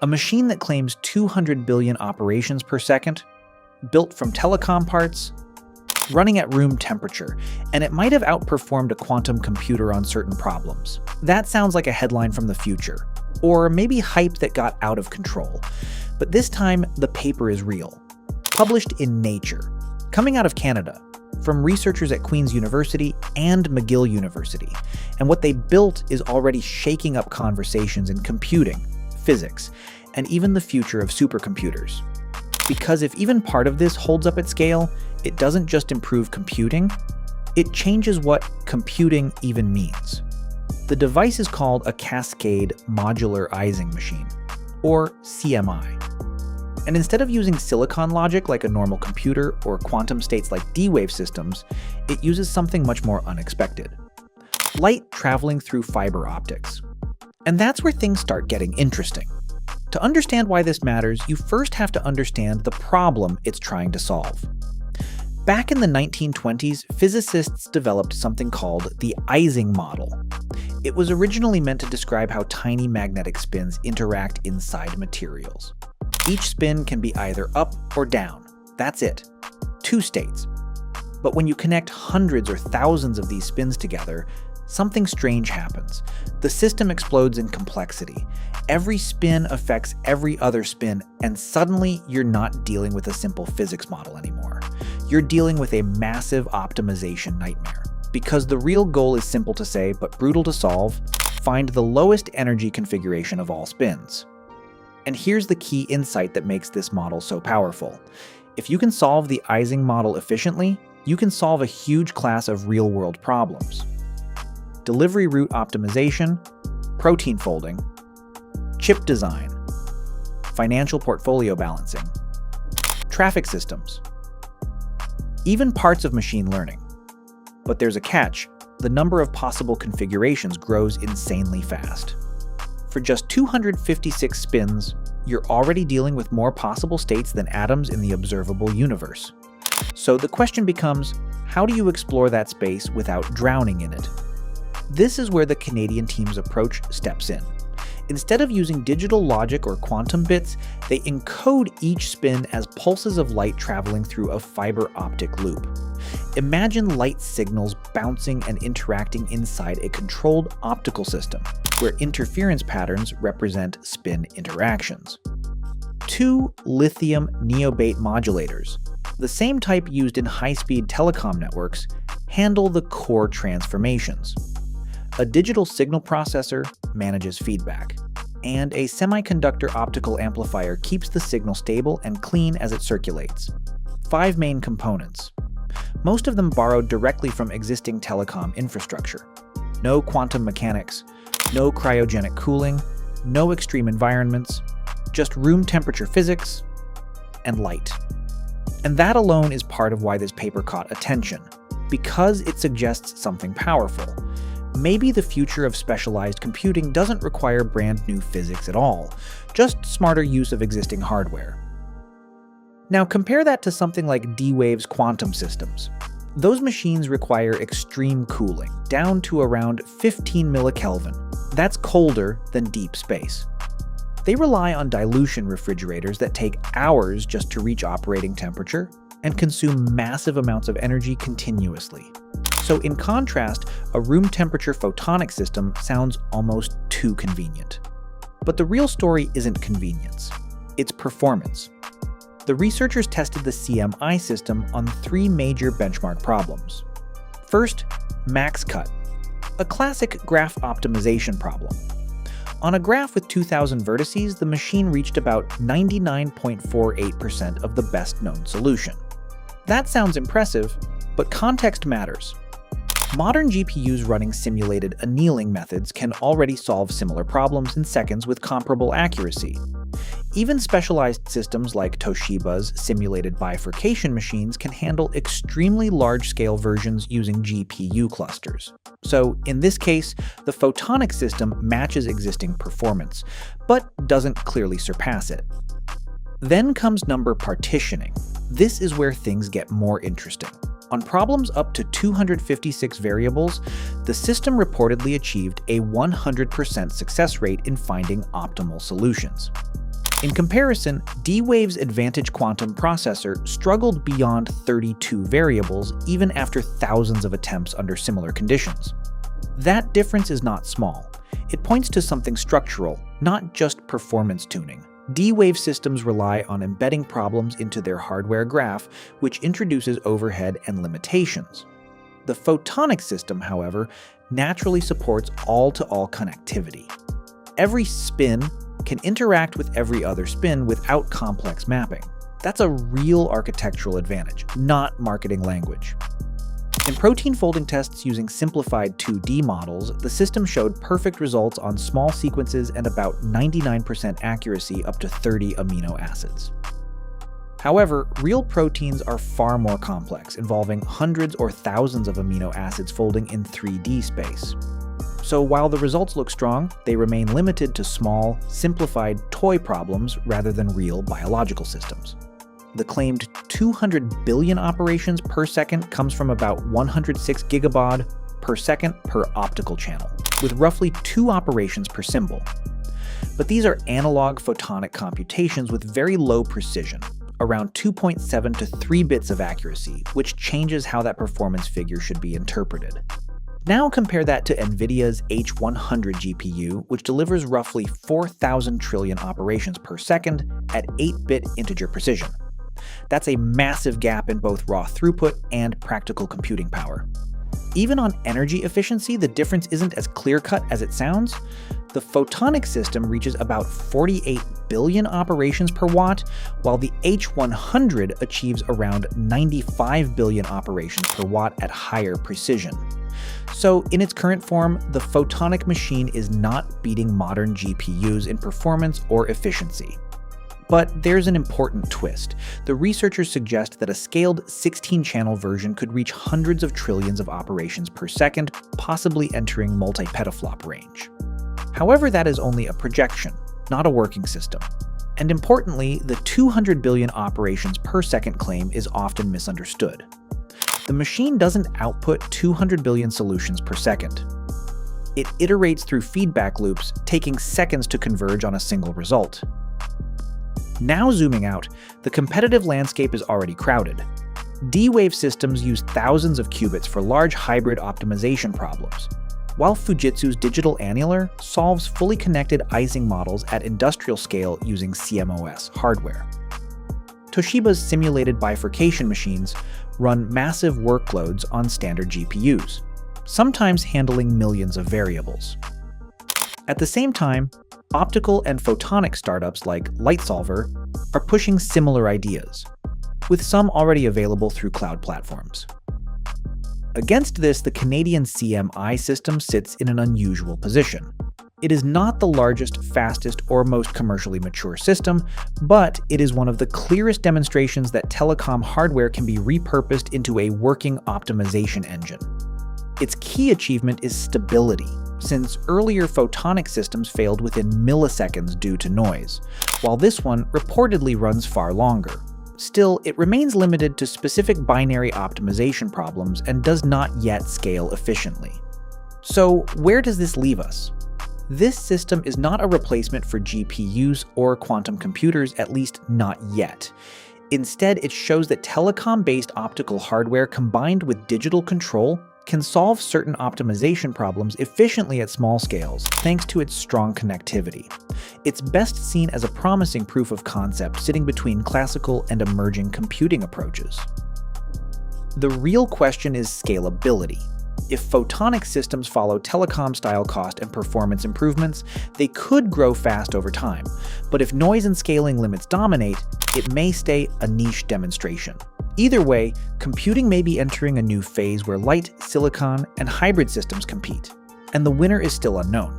a machine that claims 200 billion operations per second, built from telecom parts, running at room temperature, and it might have outperformed a quantum computer on certain problems. That sounds like a headline from the future, or maybe hype that got out of control. But this time, the paper is real. Published in Nature, coming out of Canada, from researchers at Queen's University and McGill University. And what they built is already shaking up conversations in computing, physics, and even the future of supercomputers. Because if even part of this holds up at scale, it doesn't just improve computing, it changes what computing even means. The device is called a Cascade Modular Ising Machine, or CMI. And instead of using silicon logic like a normal computer or quantum states like D-wave systems, it uses something much more unexpected: light traveling through fiber optics. And that's where things start getting interesting. To understand why this matters, you first have to understand the problem it's trying to solve. Back in the 1920s, physicists developed something called the Ising model. It was originally meant to describe how tiny magnetic spins interact inside materials. Each spin can be either up or down. That's it. 2 states. But when you connect hundreds or thousands of these spins together, something strange happens. The system explodes in complexity. Every spin affects every other spin, and suddenly you're not dealing with a simple physics model anymore. You're dealing with a massive optimization nightmare. Because the real goal is simple to say, but brutal to solve: find the lowest energy configuration of all spins. And here's the key insight that makes this model so powerful. If you can solve the Ising model efficiently, you can solve a huge class of real-world problems: delivery route optimization, protein folding, chip design, financial portfolio balancing, traffic systems, even parts of machine learning. But there's a catch: the number of possible configurations grows insanely fast. For just 256 spins, you're already dealing with more possible states than atoms in the observable universe. So the question becomes, how do you explore that space without drowning in it? This is where the Canadian team's approach steps in. Instead of using digital logic or quantum bits, they encode each spin as pulses of light traveling through a fiber optic loop. Imagine light signals bouncing and interacting inside a controlled optical system, where interference patterns represent spin interactions. 2 lithium neobate modulators, the same type used in high-speed telecom networks, handle the core transformations. A digital signal processor manages feedback, and a semiconductor optical amplifier keeps the signal stable and clean as it circulates. 5 main components, most of them borrowed directly from existing telecom infrastructure. No quantum mechanics, no cryogenic cooling, no extreme environments, just room temperature physics and light. And that alone is part of why this paper caught attention, because it suggests something powerful. Maybe the future of specialized computing doesn't require brand new physics at all, just smarter use of existing hardware. Now compare that to something like D-Wave's quantum systems. Those machines require extreme cooling, down to around 15 millikelvin. That's colder than deep space. They rely on dilution refrigerators that take hours just to reach operating temperature and consume massive amounts of energy continuously. So in contrast, a room temperature photonic system sounds almost too convenient. But the real story isn't convenience, it's performance. The researchers tested the CMI system on 3 major benchmark problems. First, max cut, a classic graph optimization problem. On a graph with 2,000 vertices, the machine reached about 99.48% of the best known solution. That sounds impressive, but context matters. Modern GPUs running simulated annealing methods can already solve similar problems in seconds with comparable accuracy. Even specialized systems like Toshiba's simulated bifurcation machines can handle extremely large-scale versions using GPU clusters. So, in this case, the photonic system matches existing performance, but doesn't clearly surpass it. Then comes number partitioning. This is where things get more interesting. On problems up to 256 variables, the system reportedly achieved a 100% success rate in finding optimal solutions. In comparison, D-Wave's Advantage quantum processor struggled beyond 32 variables even after thousands of attempts under similar conditions. That difference is not small. It points to something structural, not just performance tuning. D-Wave systems rely on embedding problems into their hardware graph, which introduces overhead and limitations. The photonics system, however, naturally supports all-to-all connectivity. Every spin can interact with every other spin without complex mapping. That's a real architectural advantage, not marketing language. In protein folding tests using simplified 2D models, the system showed perfect results on small sequences and about 99% accuracy up to 30 amino acids. However, real proteins are far more complex, involving hundreds or thousands of amino acids folding in 3D space. So while the results look strong, they remain limited to small, simplified toy problems rather than real biological systems. The claimed 200 billion operations per second comes from about 106 gigabaud per second per optical channel, with roughly 2 operations per symbol. But these are analog photonic computations with very low precision, around 2.7 to 3 bits of accuracy, which changes how that performance figure should be interpreted. Now compare that to NVIDIA's H100 GPU, which delivers roughly 4,000 trillion operations per second at 8-bit integer precision. That's a massive gap in both raw throughput and practical computing power. Even on energy efficiency, the difference isn't as clear-cut as it sounds. The photonic system reaches about 48 billion operations per watt, while the H100 achieves around 95 billion operations per watt at higher precision. So in its current form, the photonic machine is not beating modern GPUs in performance or efficiency. But there's an important twist. The researchers suggest that a scaled 16-channel version could reach hundreds of trillions of operations per second, possibly entering multi-petaflop range. However, that is only a projection, not a working system. And importantly, the 200 billion operations per second claim is often misunderstood. The machine doesn't output 200 billion solutions per second. It iterates through feedback loops, taking seconds to converge on a single result. Now zooming out, the competitive landscape is already crowded. D-Wave systems use thousands of qubits for large hybrid optimization problems, while Fujitsu's digital annular solves fully connected Ising models at industrial scale using CMOS hardware. Toshiba's simulated bifurcation machines run massive workloads on standard GPUs, sometimes handling millions of variables. At the same time, optical and photonic startups like LightSolver are pushing similar ideas, with some already available through cloud platforms. Against this, the Canadian CMI system sits in an unusual position. It is not the largest, fastest, or most commercially mature system, but it is one of the clearest demonstrations that telecom hardware can be repurposed into a working optimization engine. Its key achievement is stability, since earlier photonic systems failed within milliseconds due to noise, while this one reportedly runs far longer. Still, it remains limited to specific binary optimization problems and does not yet scale efficiently. So, where does this leave us? This system is not a replacement for GPUs or quantum computers, at least not yet. Instead, it shows that telecom-based optical hardware combined with digital control can solve certain optimization problems efficiently at small scales, thanks to its strong connectivity. It's best seen as a promising proof of concept sitting between classical and emerging computing approaches. The real question is scalability. If photonic systems follow telecom-style cost and performance improvements, they could grow fast over time. But if noise and scaling limits dominate, it may stay a niche demonstration. Either way, computing may be entering a new phase where light, silicon, and hybrid systems compete, and the winner is still unknown.